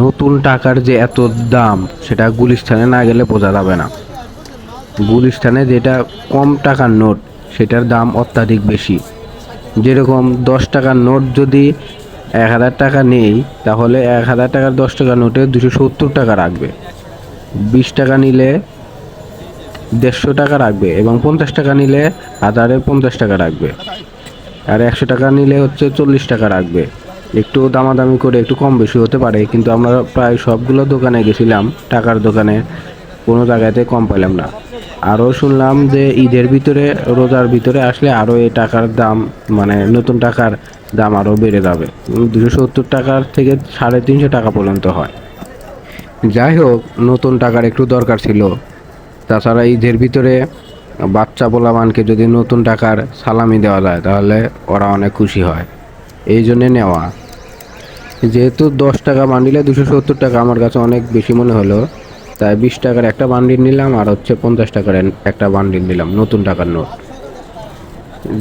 নতুন টাকার যে এত দাম সেটা গুলিস্তানে না গেলে বোঝা যাবে না। গুলিস্তানে যেটা কম টাকার নোট সেটার দাম অত্যাধিক বেশি। যেরকম 10 টাকার নোট যদি 1000 টাকা নেই, তাহলে 1000 টাকার 10 টাকার নোটে 270 টাকা রাখবে। 20 টাকা নিলে 150 টাকা রাখবে, এবং 50 টাকা নিলে 1050 টাকা রাখবে, আর 100 টাকা নিলে হচ্ছে 40 টাকা রাখবে। একটু দামাদামি করে একটু কম বেশি হতে পারে, কিন্তু আমরা প্রায় সবগুলো দোকানে গেছিলাম, টাকার দোকানে কোনো জায়গাতে কম পেলাম না। আরও শুনলাম যে ঈদের ভিতরে, রোজার ভিতরে আসলে আরও এই টাকার দাম, মানে নতুন টাকার দাম আরও বেড়ে যাবে। 270 টাকার থেকে 350 টাকা পর্যন্ত হয়। যাই হোক, নতুন টাকার একটু দরকার ছিল। তাছাড়া ঈদের ভিতরে বাচ্চা পোলাপানকে যদি নতুন টাকার সালামি দেওয়া যায় তাহলে ওরা অনেক খুশি হয়, এই জন্যে নেওয়া। যেহেতু 10 টাকা বান্ডিলে 270 টাকা আমার কাছে অনেক বেশি মনে হলো, তাই 20 টাকার একটা বান্ডিল নিলাম, আর হচ্ছে 50 টাকার একটা বান্ডিল নিলাম নতুন টাকার নোট।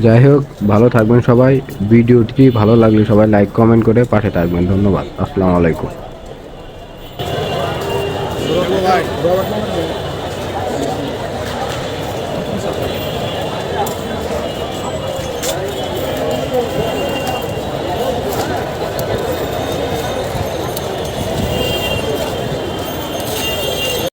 যাই হোক, ভালো থাকবেন সবাই। ভিডিওটি ভালো লাগলে সবাই লাইক কমেন্ট করে পাশে থাকবেন। ধন্যবাদ। আসসালামু আলাইকুম।